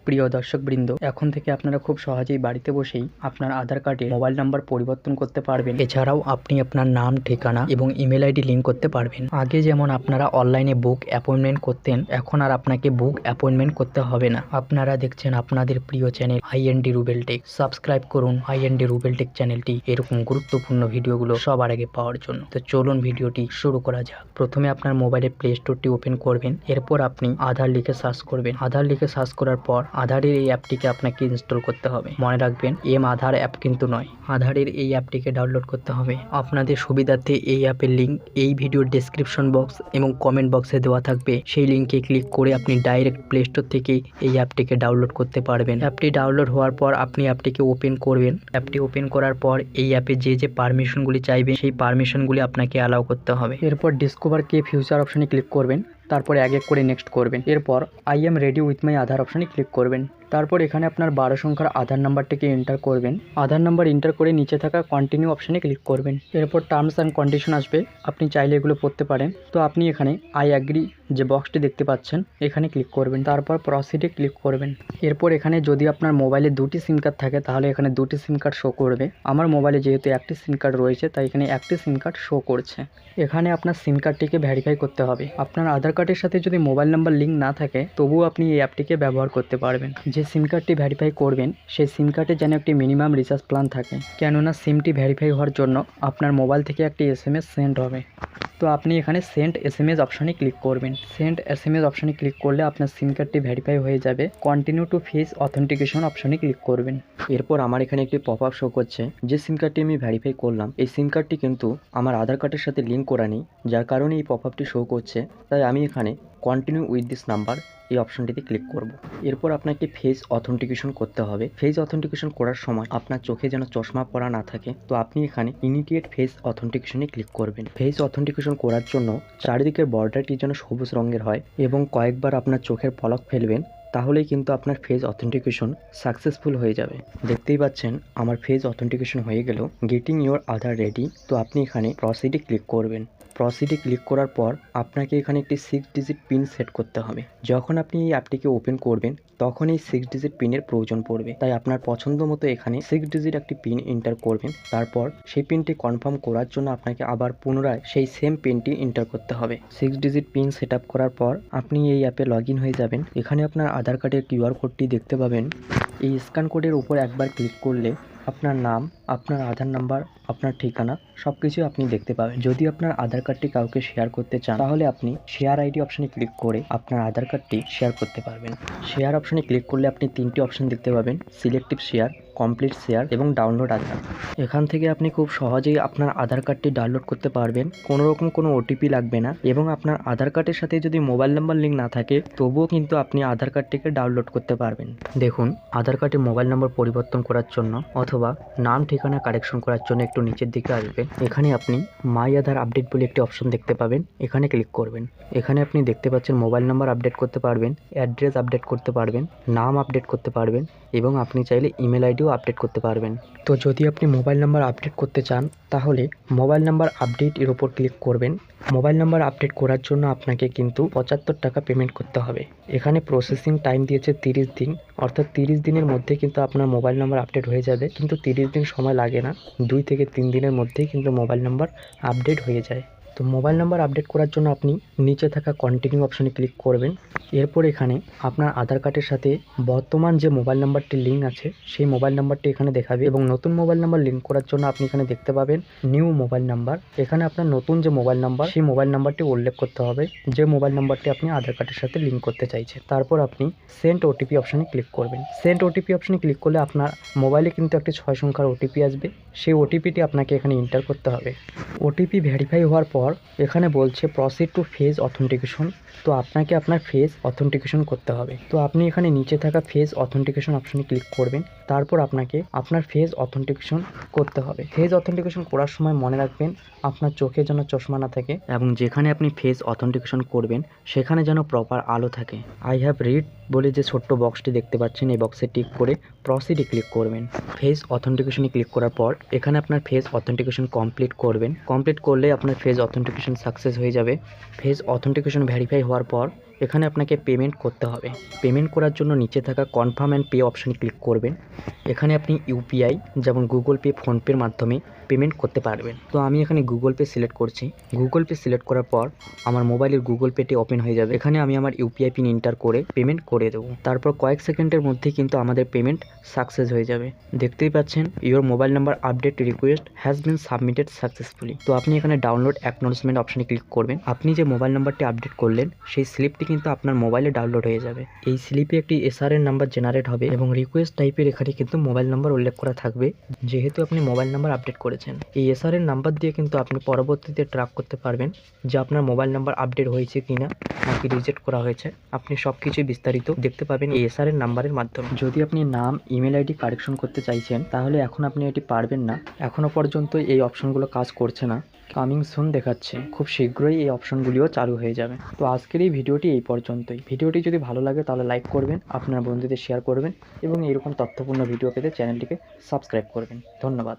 প্রিয় দর্শকবৃন্দ, এখন থেকে আপনারা খুব সহজেই বাড়িতে বসেই আপনার আধার কার্ডে মোবাইল নাম্বার পরিবর্তন করতে পারবেন। এছাড়াও আপনি আপনার নাম, ঠিকানা এবং ইমেল আইডি লিঙ্ক করতে পারবেন। আগে যেমন আপনারা অনলাইনে বুক অ্যাপয়েন্টমেন্ট করতেন, এখন আর আপনাকে বুক অ্যাপয়েন্টমেন্ট করতে হবে না। আপনারা দেখছেন আপনাদের প্রিয় channel IND Rubel tech. Subscribe করুন আইএনডি রুবেল টেক চ্যানেলটি এরকম গুরুত্বপূর্ণ ভিডিওগুলো সবার আগে পাওয়ার জন্য। তো চলুন ভিডিওটি শুরু করা যাক। প্রথমে আপনার মোবাইলে প্লে স্টোরটি ওপেন করবেন। এরপর আপনি আধার লিখে সার্চ করবেন। আধার লিখে সার্চ করার পর আধারের এই অ্যাপটিকে আপনাকে ইনস্টল করতে হবে। মনে রাখবেন, আধার অ্যাপ কিন্তু নয়, আধারের এই অ্যাপটিকে ডাউনলোড করতে হবে। আপনাদের সুবিধার্থে এই অ্যাপের লিঙ্ক এই ভিডিওর ডেসক্রিপশন বক্স এবং কমেন্ট বক্সে দেওয়া থাকবে। সেই লিঙ্কে ক্লিক করে আপনি ডাইরেক্ট প্লে স্টোর থেকে এই অ্যাপটিকে ডাউনলোড করতে পারবেন। অ্যাপটি ডাউনলোড হওয়ার পর আপনি অ্যাপটিকে ওপেন করবেন। অ্যাপটি ওপেন করার পর এই অ্যাপে যে পারমিশনগুলি চাইবে সেই পারমিশনগুলি আপনাকে অ্যালাউ করতে হবে। এরপর ডিসকভার কে ফিউচার অপশনে ক্লিক করবেন। তারপরে এক এক করে নেক্সট করবেন। এরপর I am ready with my Aadhaar অপশানে ক্লিক করবেন। তারপর এখানে আপনার 12 সংখ্যার আধার নাম্বারটিকে এন্টার করবেন। আধার নাম্বার এন্টার করে নিচে থাকা কন্টিনিউ অপশানে ক্লিক করবেন। এরপর টার্মস অ্যান্ড কন্ডিশন আসবে, আপনি চাইলে এগুলো পড়তে পারেন। তো আপনি এখানে আই অ্যাগ্রি যে বক্সটি দেখতে পাচ্ছেন এখানে ক্লিক করবেন। তারপর প্রসিডে ক্লিক করবেন। এরপর এখানে যদি আপনার মোবাইলে 2টি সিম কার্ড থাকে তাহলে এখানে 2টি সিম কার্ড শো করবে। আমার মোবাইলে যেহেতু একটি সিম কার্ড রয়েছে তাই এখানে একটি সিম কার্ড শো করছে। এখানে আপনার সিম কার্ডটিকে ভেরিফাই করতে হবে। আপনার আধার কার্ডের সাথে যদি মোবাইল নাম্বার লিঙ্ক না থাকে তবুও আপনি এই অ্যাপটিকে ব্যবহার করতে পারবেন। যে সিম কার্ডটি ভেরিফাই করবেন সেই সিম কার্ডে যেন একটি মিনিমাম রিচার্জ প্ল্যান থাকে, কেননা সিমটি ভেরিফাই হওয়ার জন্য আপনার মোবাইল থেকে একটি SMS সেন্ড হবে। তো আপনি এখানে সেন্ড SMS অপশানে ক্লিক করবেন। সেন্ড SMS অপশানে ক্লিক করলে আপনার সিম কার্ডটি ভেরিফাই হয়ে যাবে। কন্টিনিউ টু ফেস অথেন্টিকেশন অপশানে ক্লিক করবেন। এরপর আমার এখানে একটি পপ আপ শো করছে। যে সিম কার্ডটি আমি ভেরিফাই করলাম এই সিম কার্ডটি কিন্তু আমার আধার কার্ডের সাথে লিঙ্ক করা নেই, যার কারণে এই পপ আপটি শো করছে। তাই আমি এখানে কন্টিনিউ উইথ দিস নাম্বার এই অপশনটিতে ক্লিক করব। এরপর আপনাকে ফেস অথেন্টিকেশন করতে হবে। ফেস অথেন্টিকেশন করার সময় আপনার চোখে যেন চশমা পরা না থাকে, তো আপনি এখানে ইমিডিয়েট ফেস অথেন্টিকেশনে ক্লিক করবেন। ফেস অথেন্টিকেশন করার জন্য চারিদিকের বর্ডারটি যেন সবুজ রঙের হয় এবং কয়েকবার আপনার চোখের পলক ফেলবেন, তাহলেই কিন্তু আপনার ফেস অথেন্টিকেশন সাকসেসফুল হয়ে যাবে। দেখতেই পাচ্ছেন আমার ফেস অথেন্টিকেশন হয়ে গেল। Getting your Aadhaar ready. তো আপনি এখানে প্রসিডে ক্লিক করবেন। প্রসিডে ক্লিক করার পর আপনাকে এখানে একটি 6 ডিজিট পিন সেট করতে হবে। যখন আপনি এই অ্যাপটিকে ওপেন করবেন তখন এই 6 ডিজিট পিনের প্রয়োজন পড়বে, তাই আপনার পছন্দ মতো এখানে 6 ডিজিট একটি পিন এন্টার করবেন। তারপর সেই পিনটি কনফার্ম করার জন্য আপনাকে আবার পুনরায় সেই সেম পিনটি এন্টার করতে হবে। 6 ডিজিট পিন সেট আপ করার পর আপনি এই অ্যাপে লগ ইন হয়ে যাবেন। এখানে আপনার আধার কার্ডের QR কোডটি দেখতে পাবেন। এই স্ক্যান কোডের উপর একবার ক্লিক করলে আপনার নাম, আপনার আধার নাম্বার, আপনার ঠিকানা সবকিছু আপনি দেখতে পাবেন। যদি আপনার আধার কার্ডটি কাউকে শেয়ার করতে চান তাহলে আপনি শেয়ার আইডি অপশানে ক্লিক করে আপনার আধার কার্ডটি শেয়ার করতে পারবেন। শেয়ার অপশানে ক্লিক করলে আপনি 3টি অপশান দেখতে পাবেন: সিলেক্টিভ শেয়ার, কমপ্লিট শেয়ার এবং ডাউনলোড আধার। এখান থেকে আপনি খুব সহজেই আপনার আধার কার্ডটি ডাউনলোড করতে পারবেন। কোনো রকম কোনো OTP লাগবে না এবং আপনার আধার কার্ডের সাথে যদি মোবাইল নাম্বার লিঙ্ক না থাকে তবুও কিন্তু আপনি আধার কার্ডটিকে ডাউনলোড করতে পারবেন। দেখুন, আধার কার্ডে মোবাইল নাম্বার পরিবর্তন করার জন্য অথবা নাম ঠিকানা কারেকশন করার জন্য একটু নিচের দিকে আসবেন। এখানে আপনি মাই আধার আপডেট বলে একটি অপশন দেখতে পাবেন, এখানে ক্লিক করবেন। এখানে আপনি দেখতে পাচ্ছেন মোবাইল নাম্বার আপডেট করতে পারবেন, অ্যাড্রেস আপডেট করতে পারবেন, নাম আপডেট করতে পারবেন এবং আপনি চাইলে ইমেল আইডিও আপডেট করতে পারবেন। তো যদি আপনি মোবাইল নাম্বার আপডেট করতে চান তাহলে মোবাইল নাম্বার আপডেট এর উপর ক্লিক করবেন। মোবাইল নাম্বার আপডেট করার জন্য আপনাকে কিন্তু 75 টাকা পেমেন্ট করতে হবে। এখানে প্রসেসিং টাইম দিয়েছে 30 দিন, অর্থাৎ 30 দিনের মধ্যে কিন্তু আপনার মোবাইল নাম্বার আপডেট হয়ে যাবে। কিন্তু 30 দিন সময় লাগে না, 2 থেকে 3 দিনের মধ্যেই কিন্তু মোবাইল নাম্বার আপডেট হয়ে যায়। তো মোবাইল নাম্বার আপডেট করার জন্য আপনি নিচে থাকা কন্টিনিউ অপশানে ক্লিক করবেন। এরপর এখানে আপনার আধার কার্ডের সাথে বর্তমান যে মোবাইল নাম্বারটি লিঙ্ক আছে সেই মোবাইল নাম্বারটি এখানে দেখাবে এবং নতুন মোবাইল নাম্বার লিঙ্ক করার জন্য আপনি এখানে দেখতে পাবেন নিউ মোবাইল নাম্বার। এখানে আপনার নতুন যে মোবাইল নাম্বার সেই মোবাইল নাম্বারটি উল্লেখ করতে হবে, যে মোবাইল নাম্বারটি আপনি আধার কার্ডের সাথে লিঙ্ক করতে চাইছেন। তারপর আপনি সেন্ড OTP অপশানে ক্লিক করবেন। সেন্ড OTP অপশানে ক্লিক করলে আপনার মোবাইলে কিন্তু একটি 6 সংখ্যার OTP আসবে। সেই OTPটি আপনাকে এখানে এন্টার করতে হবে। OTP ভেরিফাই হওয়ার পর এখানে বলছে প্রসিড টু ফেস অথেন্টিকেশন। তো আপনাকে আপনার ফেস অথেন্টিকেশন করতে হবে। তো আপনি এখানে নিচে থাকা ফেস অথেন্টিকেশন অপশনে ক্লিক করবেন। তারপর আপনাকে আপনার ফেস অথেন্টিকেশন করতে হবে। ফেস অথেন্টিকেশন করার সময় মনে রাখবেন আপনার চোখে যেন চশমা না থাকে এবং যেখানে আপনি ফেস অথেন্টিকেশন করবেন সেখানে যেন প্রপার আলো থাকে। আই হ্যাভ রিড বলে যে ছোট্ট বক্সটি দেখতে পাচ্ছেন এই বক্সে টিক করে প্রসিডে ক্লিক করবেন। ফেস অথেন্টিকেশনে ক্লিক করার পর এখানে আপনার ফেস অথেন্টিকেশন কমপ্লিট করবেন। কমপ্লিট করলে আপনার ফেস অথেন্টিকেশন সাকসেস হয়ে যাবে। ফেস অথেন্টিকেশন ভেরিফাই হওয়ার পর এখানে আপনাকে পেমেন্ট করতে হবে। পেমেন্ট করার জন্য নিচে থাকা কনফার্ম অ্যান্ড পে অপশানে ক্লিক করবেন। এখানে আপনি ইউপিআই যেমন গুগল পে, ফোনপের মাধ্যমে পেমেন্ট করতে পারবেন। তো আমি এখানে গুগল পে সিলেক্ট করছি। গুগল পে সিলেক্ট করার পর আমার মোবাইলের গুগল পেটি ওপেন হয়ে যাবে। এখানে আমি আমার ইউপিআই পিন এন্টার করে পেমেন্ট করে দেবো। তারপর কয়েক সেকেন্ডের মধ্যেই কিন্তু আমাদের পেমেন্ট সাকসেস হয়ে যাবে। দেখতেই পাচ্ছেন your mobile number update request has been submitted successfully. তো আপনি এখানে ডাউনলোড অ্যাকনলেজমেন্ট অপশানে ক্লিক করবেন। আপনি যে মোবাইল নাম্বারটি আপডেট করলেন সেই স্লিপটি কিন্তু আপনার মোবাইলে ডাউনলোড হয়ে যাবে। এই স্লিপে একটি এসআরএন নাম্বার জেনারেট হবে এবং রিকোয়েস্ট টাইপের এখানে কিন্তু মোবাইল নাম্বার উল্লেখ করা থাকবে, যেহেতু আপনি মোবাইল নাম্বার আপডেট করেছেন। এই এসআরএন নাম্বার দিয়ে কিন্তু আপনি পরবর্তীতে ট্র্যাক করতে পারবেন যে আপনার মোবাইল নাম্বার আপডেট হয়েছে কিনা নাকি রিজেক্ট করা হয়েছে। আপনি সব কিছুই বিস্তারিত দেখতে পাবেন এই এসআরএন নাম্বারের মাধ্যমে। যদি আপনি নাম, ইমেল আইডি কারেকশন করতে চাইছেন তাহলে এখন আপনি এটি পারবেন না। এখনও পর্যন্ত এই অপশনগুলো কাজ করছে না, কামিং সুন দেখাচ্ছে। খুব শীঘ্রই এই অপশনগুলিও চালু হয়ে যাবে। তো আজকের এই ভিডিওটি এই পর্যন্তই। ভিডিওটি যদি ভালো লাগে তাহলে লাইক করবেন, আপনার বন্ধুদের শেয়ার করবেন এবং এরকম তথ্যপূর্ণ ভিডিও পেতে চ্যানেলটিকে সাবস্ক্রাইব করবেন। ধন্যবাদ।